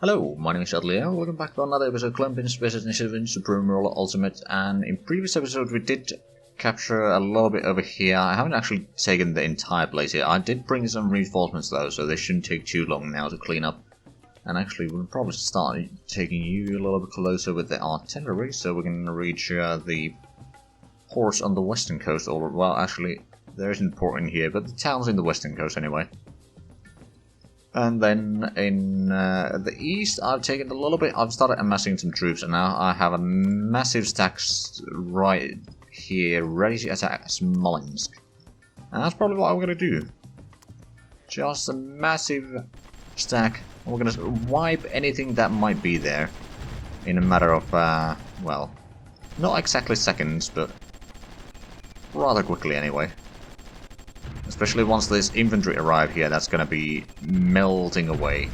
Hello, my name is Leo. Welcome back to another episode of Colombian Space Initiative Supreme Roller Ultimate. And in previous episodes we did capture a little bit over here. I haven't actually taken the entire place here. I did bring some reinforcements though, so they shouldn't take too long now to clean up. And actually we'll probably start taking you a little bit closer with the artillery, so we can reach the ports on the western coast. Or, well, actually there isn't a port in here, but the town's in the western coast anyway. And then in the east, I've taken a little bit. I've started amassing some troops, and now I have a massive stack right here, ready to attack Smolensk. And that's probably what I'm going to do. Just a massive stack. We're going to wipe anything that might be there in a matter of, well, not exactly seconds, but rather quickly anyway. Especially once this infantry arrive here, that's going to be melting away.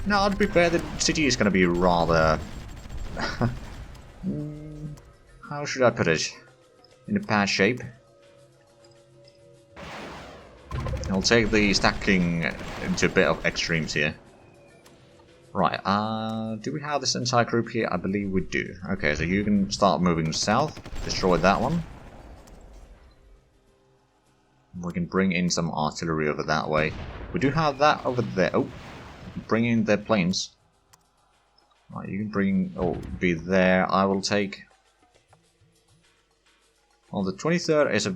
Now, to be fair, the city is going to be rather... how should I put it? In a bad shape. I'll take the stacking into a bit of extremes here. Right, do we have this entire group here? I believe we do. Okay, so you can start moving south, destroy that one. We can bring in some artillery over that way. We do have that over there. Oh, bring in the planes. Right, you can bring... oh, be there. I will take... well, the 23rd is a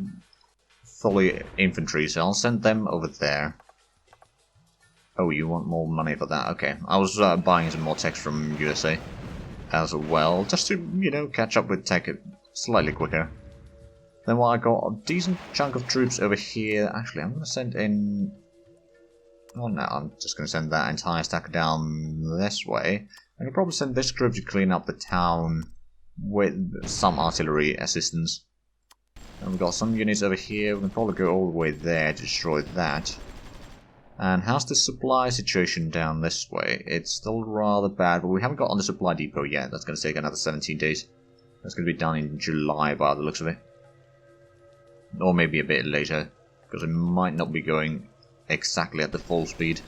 fully infantry, so I'll send them over there. Oh, you want more money for that? Okay. I was buying some more tech from USA as well, just to, you know, catch up with tech slightly quicker. Then while I got a decent chunk of troops over here, actually I'm going to send in... oh no, I'm just going to send that entire stack down this way. I can probably send this group to clean up the town with some artillery assistance. And we've got some units over here, we can probably go all the way there to destroy that. And how's the supply situation down this way? It's still rather bad, but we haven't got on the supply depot yet. That's going to take another 17 days. That's going to be done in July by the looks of it. Or maybe a bit later, because it might not be going exactly at the full speed.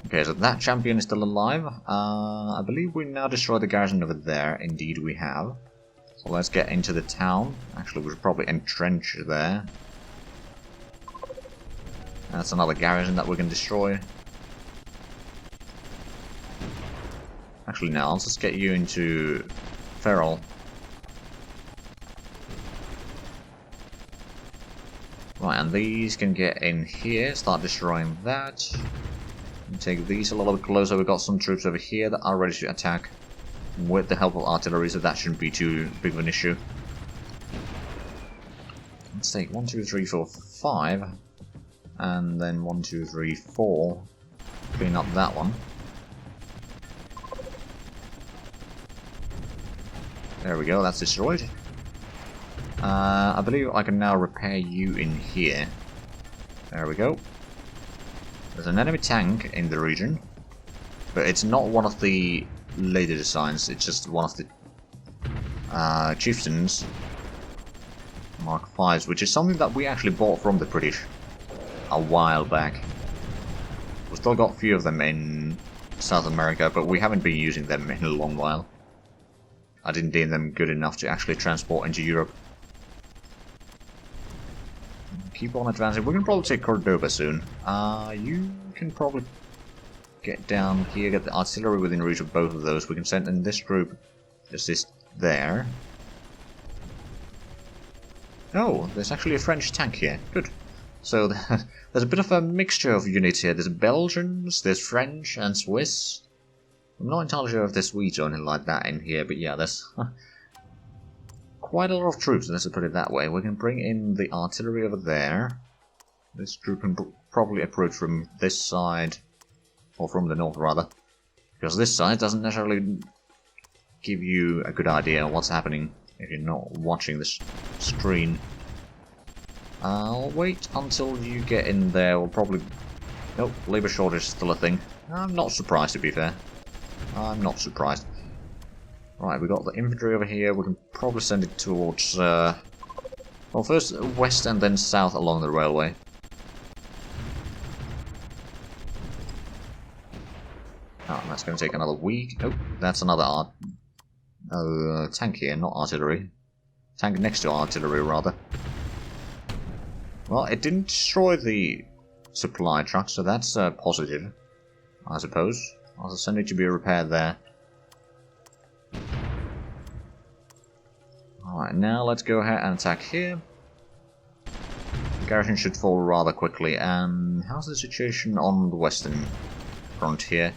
Okay, so that champion is still alive. I believe we now destroyed the garrison over there. Indeed we have. So let's get into the town. Actually, we should probably entrench there. That's another garrison that we can destroy. Actually, now let's just get you into Feral. Right, and these can get in here, start destroying that. And take these a little bit closer. We've got some troops over here that are ready to attack with the help of artillery, so that shouldn't be too big of an issue. Let's take 1, 2, 3, 4, 5. And then 1, 2, 3, 4. Clean up that one. There we go, that's destroyed. I believe I can now repair you in here. There we go. There's an enemy tank in the region, but it's not one of the later designs, it's just one of the chieftains Mark 5s, which is something that we actually bought from the British a while back. We've still got a few of them in South America, but we haven't been using them in a long while. I didn't deem them good enough to actually transport into Europe. Keep on advancing. We can probably take Cordoba soon. You can probably get down here, get the artillery within reach of both of those. We can send in this group to assist there. Oh, there's actually a French tank here. Good. So there's a bit of a mixture of units here. There's Belgians, there's French and Swiss. I'm not entirely sure if there's Swedes or anything like that in here, but yeah, there's quite a lot of troops, let's put it that way. We can bring in the artillery over there. This group can probably approach from this side, or from the north rather, because this side doesn't necessarily give you a good idea of what's happening if you're not watching this screen. I'll wait until you get in there. We'll probably... nope, labour shortage is still a thing. I'm not surprised, to be fair. I'm not surprised. Right, we've got the infantry over here. We can probably send it towards... well, first west and then south along the railway. Oh, that's going to take another week. Oh, that's another tank here, not artillery. Tank next to artillery, rather. Well, it didn't destroy the supply truck, so that's positive, I suppose. I'll send it to be repaired there. Alright, now let's go ahead and attack here. The garrison should fall rather quickly. And how's the situation on the western front here?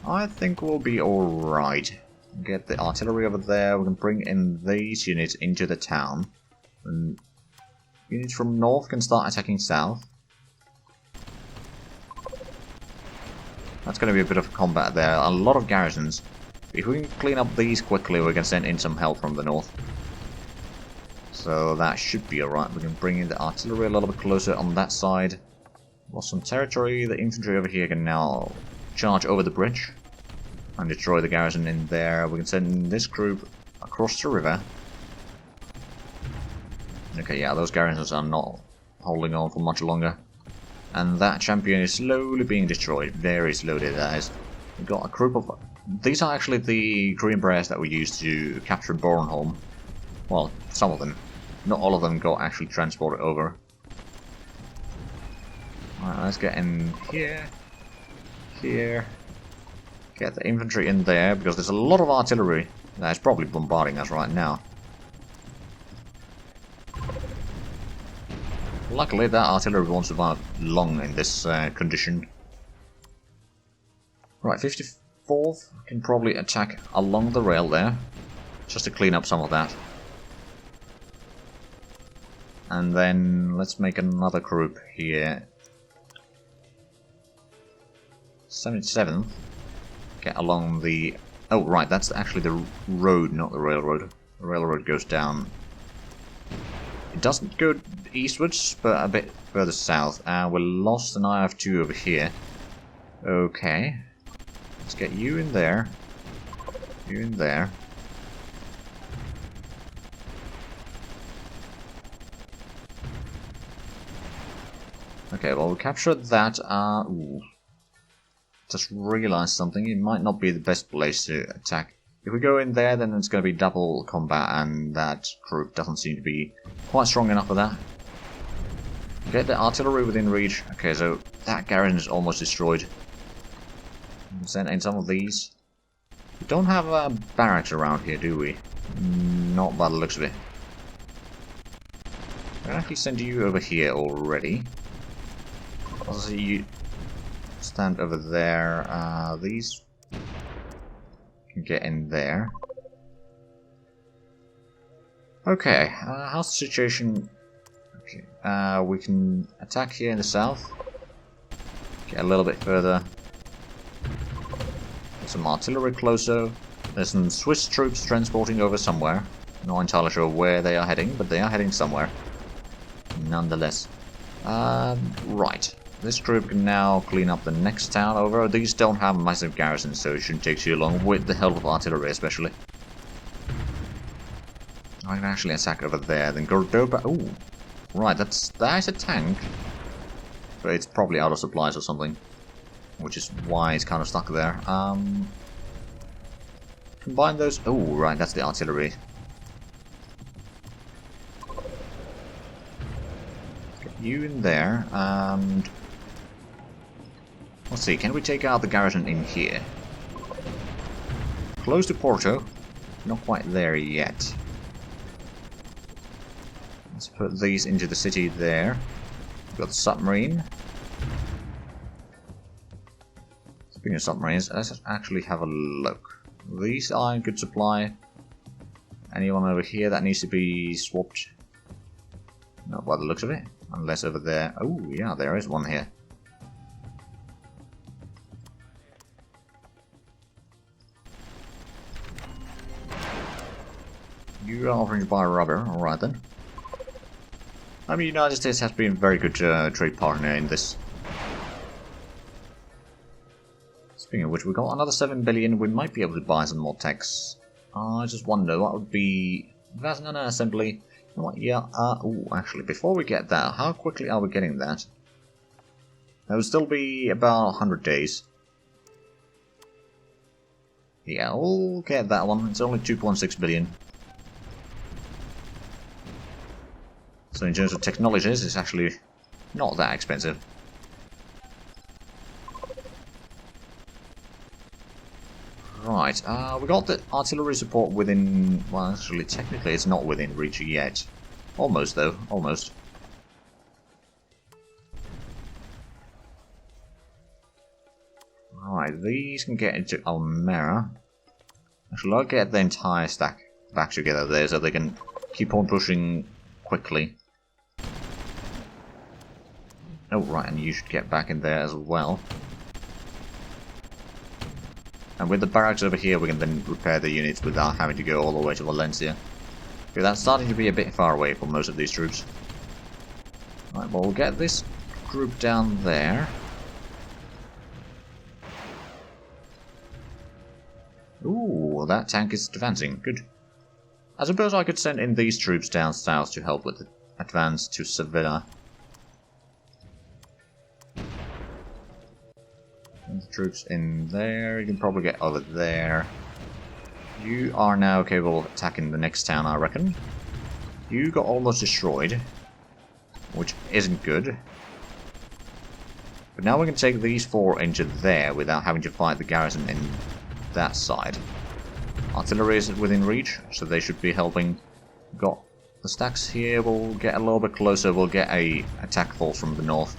I think we'll be alright. Get the artillery over there. We can bring in these units into the town. And units from north can start attacking south. That's going to be a bit of combat there. A lot of garrisons. If we can clean up these quickly, we can send in some help from the north. So that should be alright. We can bring in the artillery a little bit closer on that side. Lost some territory. The infantry over here can now charge over the bridge and destroy the garrison in there. We can send this group across the river. Okay, yeah, those garrisons are not holding on for much longer. And that champion is slowly being destroyed. Very slowly, that is. We've got a group of... These are actually the Green Berets that we used to capture Bornholm. Well, some of them. Not all of them got actually transported over. Alright, let's get in here. Here. Get the infantry in there, because there's a lot of artillery that is probably bombarding us right now. Luckily, that artillery won't survive long in this condition. Right, 54th can probably attack along the rail there, just to clean up some of that. And then let's make another group here. 77th. Get along the... Oh, right, that's actually the road, not the railroad. The railroad goes down. It doesn't go eastwards, but a bit further south. We lost an IF2 over here. Okay. Let's get you in there. You in there. Okay, well, we captured that. Ooh. Just realized something. It might not be the best place to attack. If we go in there, then it's going to be double combat, and that group doesn't seem to be quite strong enough for that. Get the artillery within reach. Okay, so that garrison is almost destroyed. Send in some of these. We don't have barracks around here, do we? Not by the looks of it. I can actually send you over here already. I'll see you stand over there. These can get in there. Okay, how's the situation? Okay, we can attack here in the south. Get a little bit further. Get some artillery closer. There's some Swiss troops transporting over somewhere. Not entirely sure where they are heading, but they are heading somewhere. Nonetheless. Right. This group can now clean up the next town over. These don't have massive garrisons, so it shouldn't take too long, with the help of artillery especially. I can actually attack over there, then Cordoba. Ooh, right, that is a tank. But it's probably out of supplies or something, which is why it's kind of stuck there. Combine those. Oh, right, that's the artillery. Get you in there, and let's see, can we take out the garrison in here? Close to Porto. Not quite there yet. Let's put these into the city there. We've got the submarine. Speaking of submarines, let's actually have a look. These are in good supply. Anyone over here that needs to be swapped? Not by the looks of it. Unless over there. Oh, yeah, there is one here. You are offering to buy rubber, alright then. I mean, the United States has been a very good trade partner in this. Speaking of which, we got another 7 billion, we might be able to buy some more techs. I just wonder, what would be... That's an assembly. You know what, yeah, ooh, actually, before we get that, how quickly are we getting that? That would still be about 100 days. Yeah, I'll get that one. It's only 2.6 billion. So in terms of technologies, it's actually not that expensive. Right, we got the artillery support within... Well, actually, technically it's not within reach yet. Almost, though. Almost. Right, these can get into Almera. Actually, I'll get the entire stack back together there so they can keep on pushing quickly. Oh, right, and you should get back in there as well. And with the barracks over here, we can then repair the units without having to go all the way to Valencia. Okay, that's starting to be a bit far away for most of these troops. Right, well, we'll get this group down there. Ooh, that tank is advancing. Good. I suppose I could send in these troops down south to help with the advance to Sevilla. And the troops in there, you can probably get over there. You are now capable of attacking the next town, I reckon. You got almost destroyed, which isn't good. But now we can take these four into there without having to fight the garrison in that side. Artillery is within reach, so they should be helping. Got the stacks here, we'll get a little bit closer, we'll get a attack force from the north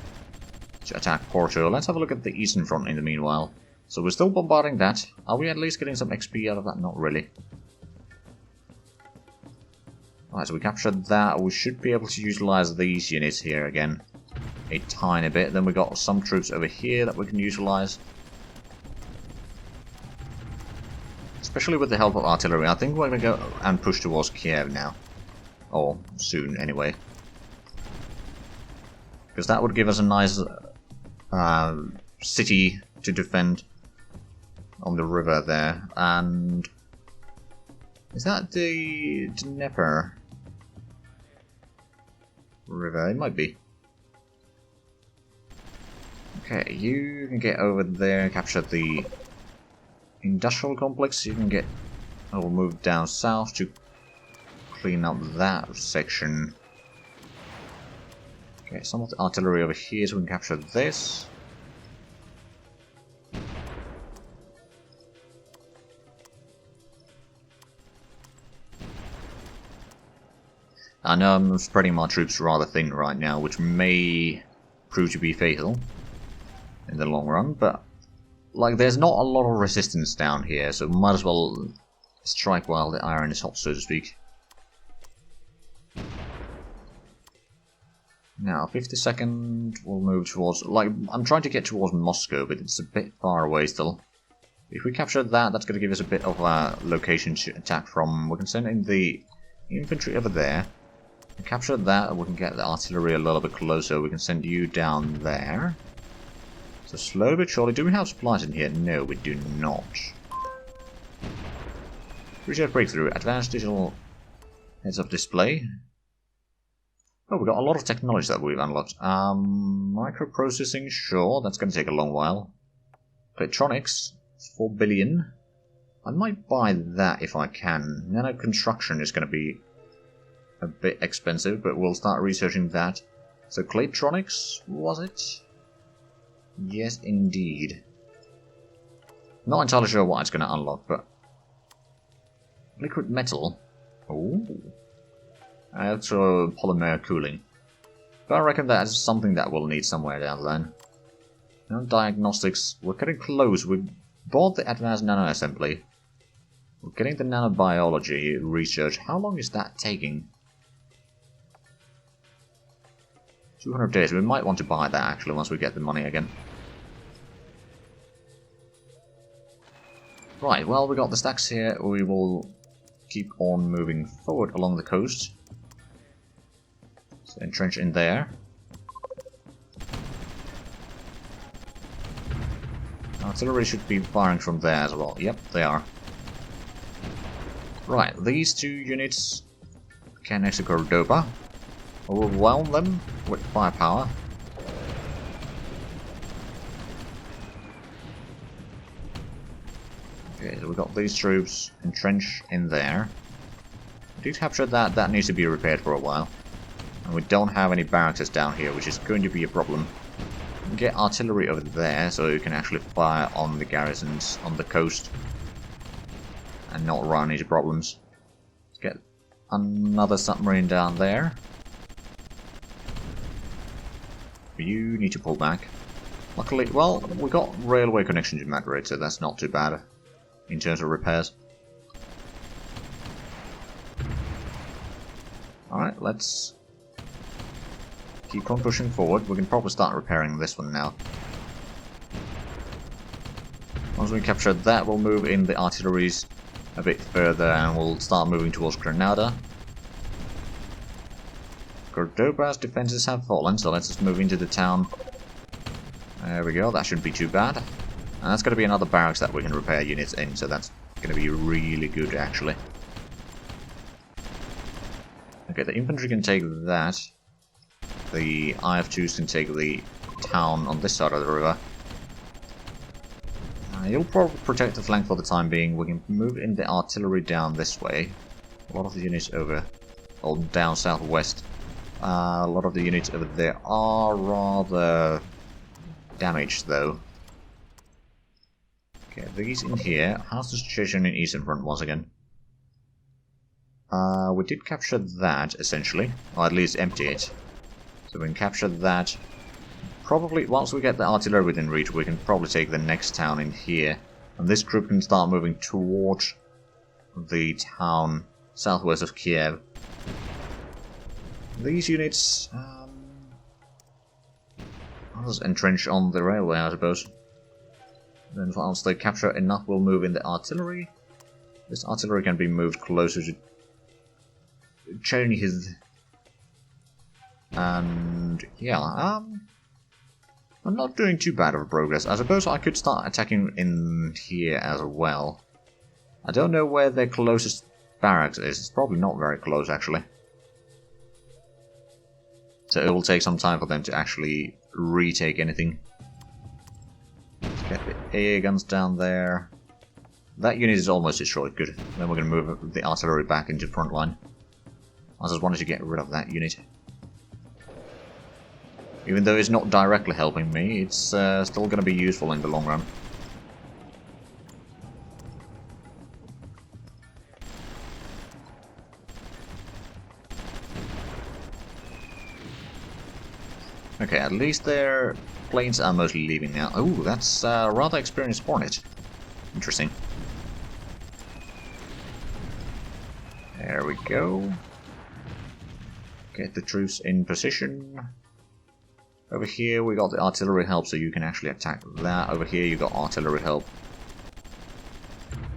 to attack Porto. Let's have a look at the eastern front in the meanwhile. So we're still bombarding that. Are we at least getting some XP out of that? Not really. Alright, so we captured that. We should be able to utilize these units here again a tiny bit. Then we got some troops over here that we can utilize. Especially with the help of artillery. I think we're going to go and push towards Kiev now. Or soon, anyway. Because that would give us a nice city to defend on the river there. And is that the Dnieper River? It might be. Okay, you can get over there and capture the industrial complex. You can get... I will move down south to clean up that section. Okay, some of the artillery over here so we can capture this. I know I'm spreading my troops rather thin right now, which may prove to be fatal in the long run, but like there's not a lot of resistance down here, so might as well strike while the iron is hot, so to speak. Now, 52nd will move towards... Like, I'm trying to get towards Moscow, but it's a bit far away still. If we capture that, that's going to give us a bit of a location to attack from. We can send in the infantry over there. We capture that, we can get the artillery a little bit closer. We can send you down there. So slowly but surely... Do we have supplies in here? No, we do not. Research breakthrough. Advanced digital heads-up display. Oh, we've got a lot of technology that we've unlocked. Microprocessing, sure, that's going to take a long while. Electronics, 4 billion. I might buy that if I can. Nano construction is going to be a bit expensive, but we'll start researching that. So Claytronics, was it? Yes, indeed. Not entirely sure what it's going to unlock, but... Liquid metal. Ooh. Also polymer cooling. But I reckon that is something that we'll need somewhere down the line. Now, diagnostics, we're getting close. We bought the advanced nano assembly. We're getting the nanobiology research. How long is that taking? 200 days. We might want to buy that actually once we get the money again. Right, well, we got the stacks here. We will keep on moving forward along the coast. So entrench in there. Artillery should be firing from there as well. Yep, they are. Right, these two units can exit Cordoba. Overwhelm them with firepower. Okay, so we've got these troops entrenched in there. We did capture that. That needs to be repaired for a while. And we don't have any barracks down here, which is going to be a problem. We get artillery over there, so you can actually fire on the garrisons on the coast. And not run into problems. Let's get another submarine down there. You need to pull back. Luckily, well, we got railway connection to Madrid, so that's not too bad in terms of repairs. Alright, let's keep on pushing forward. We can probably start repairing this one now. Once we capture that, we'll move in the artilleries a bit further and we'll start moving towards Granada. Cordoba's defenses have fallen, so let's just move into the town. There we go, that shouldn't be too bad. And that's going to be another barracks that we can repair units in, so that's going to be really good actually. Okay, the infantry can take that. The IF2s can take the town on this side of the river. You'll probably protect the flank for the time being. We can move in the artillery down this way. A lot of the units over, or down southwest. A lot of the units over there are rather damaged though. Okay, these in here. How's the situation in Eastern Front once again? We did capture that essentially, or at least empty it. So we can capture that. Probably, once we get the artillery within reach, we can probably take the next town in here. And this group can start moving towards the town southwest of Kiev. These units... I'll just entrench on the railway, I suppose. Then once they capture enough, we'll move in the artillery. This artillery can be moved closer to Chernihiv. And yeah, I'm not doing too bad of a progress. I suppose I could start attacking in here as well. I don't know where their closest barracks is. It's probably not very close, actually. So it will take some time for them to actually retake anything. Let's get the air guns down there. That unit is almost destroyed. Good. Then we're going to move the artillery back into front line. I just wanted to get rid of that unit. Even though it's not directly helping me, it's still going to be useful in the long run. Okay, at least their planes are mostly leaving now. Oh, that's a rather experienced Hornet. Interesting. There we go. Get the troops in position. Over here we got the artillery help, so you can actually attack that. Over here you got artillery help.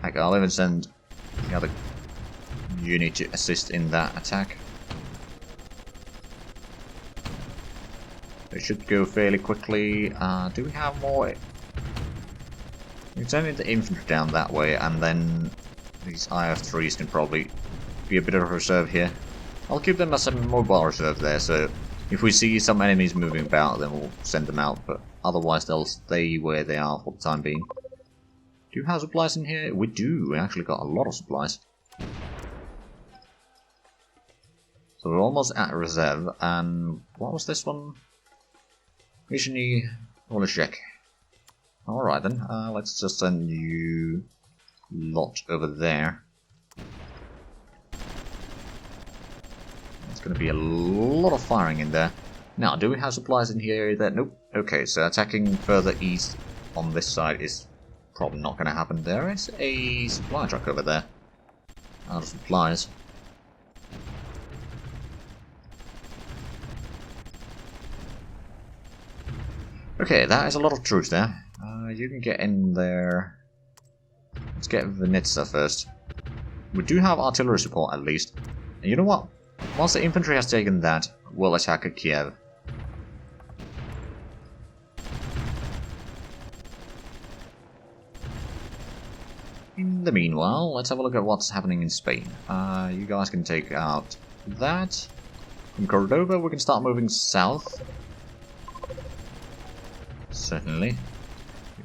Heck, I'll even send the other unit to assist in that attack. It should go fairly quickly. Do we have more? We can send the infantry down that way, and then these IF3s can probably be a bit of a reserve here. I'll keep them as a mobile reserve there, so if we see some enemies moving about, then we'll send them out, but otherwise they'll stay where they are for the time being. Do you have supplies in here? We do. We actually got a lot of supplies. So we're almost at reserve, and what was this one? Nizhny Volozhek. Alright then, let's just send you lot over there. There's going to be a lot of firing in there. Now, do we have supplies in here? Nope. Okay, so attacking further east on this side is probably not going to happen. There is a supply truck over there. Out of supplies. Okay, that is a lot of troops there. You can get in there. Let's get Vinitsa first. We do have artillery support at least. And you know what? Once the infantry has taken that, we'll attack Kiev. In the meanwhile, let's have a look at what's happening in Spain. You guys can take out that. From Cordoba, we can start moving south. Certainly.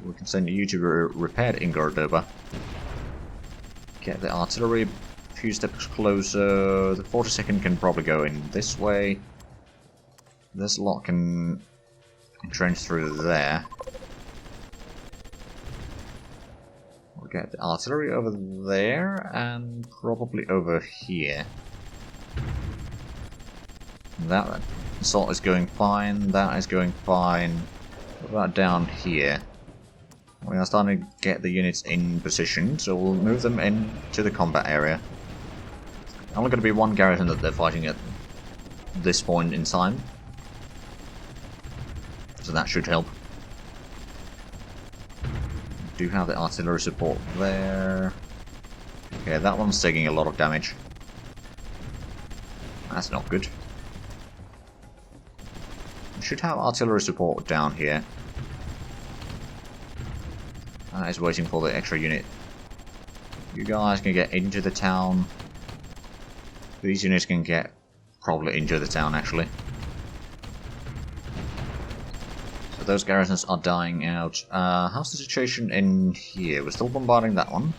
We can send you to repair in Cordoba. Get the artillery a few steps closer. The 42nd can probably go in this way. This lot can entrench through there. We'll get the artillery over there and probably over here. That assault is going fine, that is going fine. What about down here? We are starting to get the units in position, so we'll move them into the combat area. Only going to be one garrison that they're fighting at this point in time. So that should help. Do have the artillery support there. Okay, that one's taking a lot of damage. That's not good. We should have artillery support down here. That is waiting for the extra unit. You guys can get into the town. These units can get probably into the town actually. So those garrisons are dying out. How's the situation in here? We're still bombarding that one.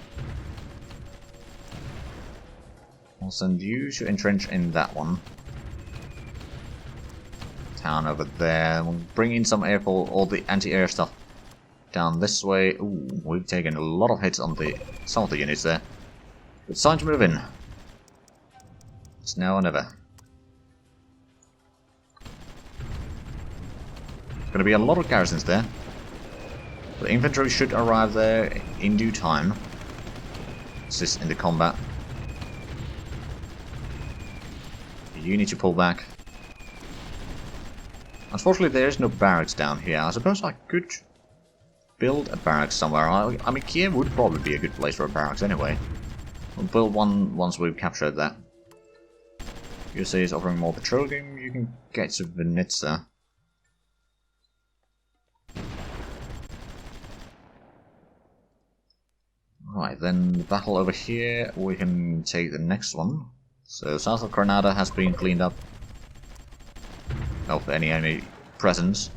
I'll send you to entrench in that one. Town over there. We'll bring in some air for all the anti-air stuff down this way. Ooh, we've taken a lot of hits on some of the units there. It's time to move in. It's now or never. There's going to be a lot of garrisons there. The infantry should arrive there in due time. Assist in the combat. You need to pull back. Unfortunately, there is no barracks down here. I suppose I could build a barracks somewhere. I mean, Kiev would probably be a good place for a barracks anyway. We'll build one once we've captured that. USA is offering more petroleum. You can get to Vinitsa. Right, then the battle over here. We can take the next one. So south of Granada has been cleaned up of any enemy presence.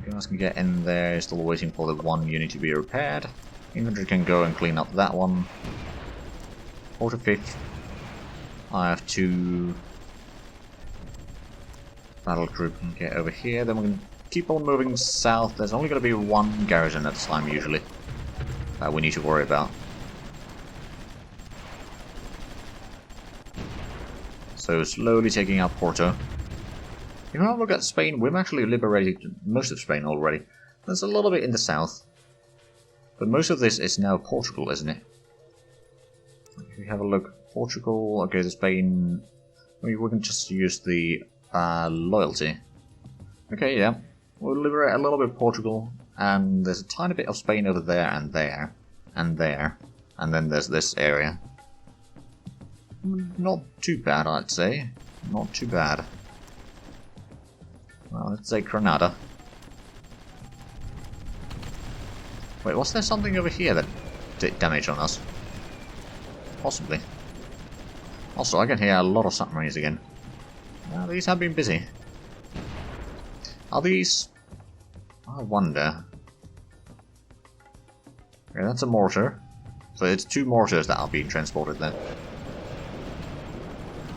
You guys can get in there, still waiting for the one unit to be repaired. Infantry can go and clean up that one. 45th. I have 2 battle group can get over here. Then we can keep on moving south. There's only going to be 1 garrison at a time usually that we need to worry about. So slowly taking out Porto. If you look at Spain, we've actually liberated most of Spain already. There's a little bit in the south. But most of this is now Portugal, isn't it? If we have a look, Portugal, okay, the Spain... we can just use the loyalty. Okay, yeah. We'll liberate a little bit of Portugal, and there's a tiny bit of Spain over there, and there, and there. And then there's this area. Not too bad, I'd say. Not too bad. Well, let's say Granada. Wait, was there something over here that did damage on us? Possibly. Also, I can hear a lot of submarines again. Well, these have been busy. Are these... I wonder... okay, that's a mortar. So it's 2 mortars that are being transported there.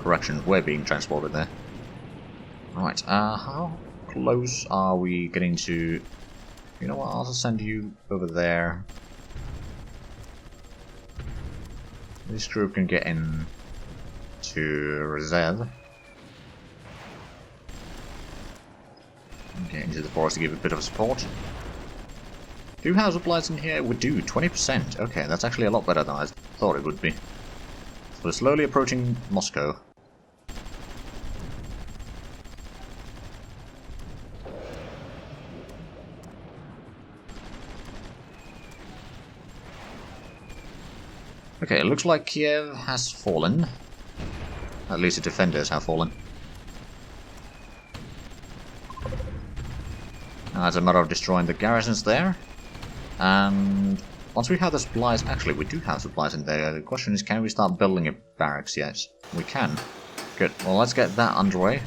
Correction, we're being transported there. Right, how close are we getting to... you know what, I'll just send you over there. This group can get in to Reserve. Get into the forest to give a bit of support. Do have supplies in here? We do, 20%. Okay, that's actually a lot better than I thought it would be. So we're slowly approaching Moscow. Okay, it looks like Kiev has fallen. At least the defenders have fallen. Now it's a matter of destroying the garrisons there. And once we have the supplies, actually we do have supplies in there. The question is, can we start building a barracks yet? We can. Good. Well, let's get that underway.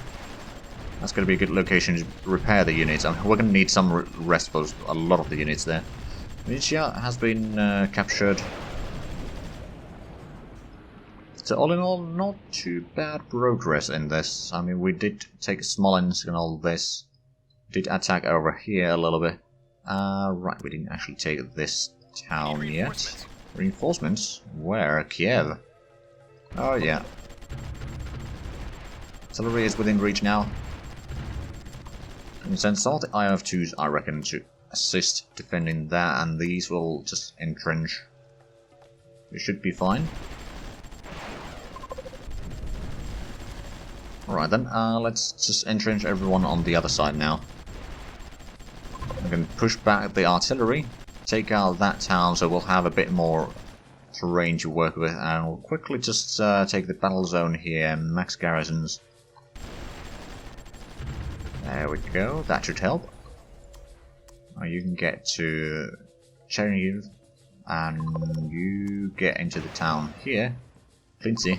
That's going to be a good location to repair the units. I mean, we're going to need some rest for a lot of the units there. Venetia has been captured. So all in all, not too bad progress in this. I mean, we did take Smolensk and all this. Did attack over here a little bit. Right, we didn't actually take this town yet. Reinforcements? Where? Kiev? Oh yeah. Artillery is within reach now. And send some of the Ep102s, I reckon, to assist defending that, and these will just entrench. We should be fine. Alright then, let's just entrench everyone on the other side now. We can push back the artillery, take out that town, so we'll have a bit more terrain to work with, and we'll quickly just take the battle zone here, max garrisons. There we go, that should help. You can get to Chernihiv, and you get into the town here, Quincy.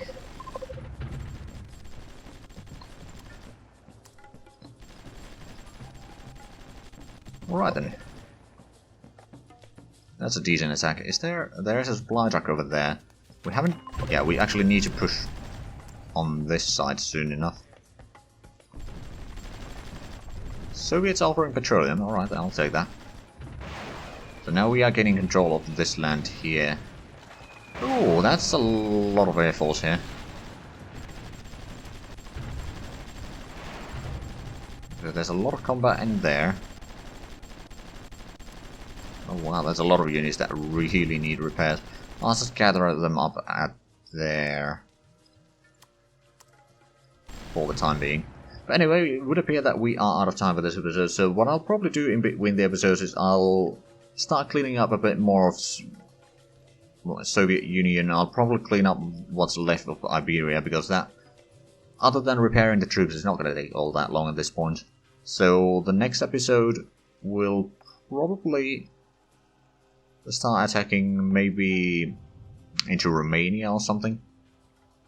Alright then. That's a decent attack. Is there is a supply truck over there. We haven't... Yeah, we actually need to push on this side soon enough. Soviets offering petroleum. Alright, I'll take that. So now we are getting control of this land here. Oh, that's a lot of air force here. So there's a lot of combat in there. Oh wow, there's a lot of units that really need repairs. I'll just gather them up at there for the time being. But anyway, it would appear that we are out of time for this episode, so what I'll probably do in between the episodes is I'll start cleaning up a bit more of Soviet Union. I'll probably clean up what's left of Iberia, because that, other than repairing the troops, is not going to take all that long at this point. So the next episode will probably start attacking maybe into Romania or something.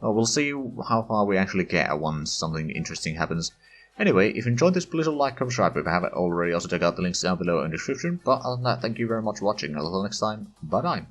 Well, we'll see how far we actually get once something interesting happens. Anyway, if you enjoyed this, please like, comment, subscribe if you haven't already. Also check out the links down below in the description. But other than that, thank you very much for watching. Until next time, bye bye.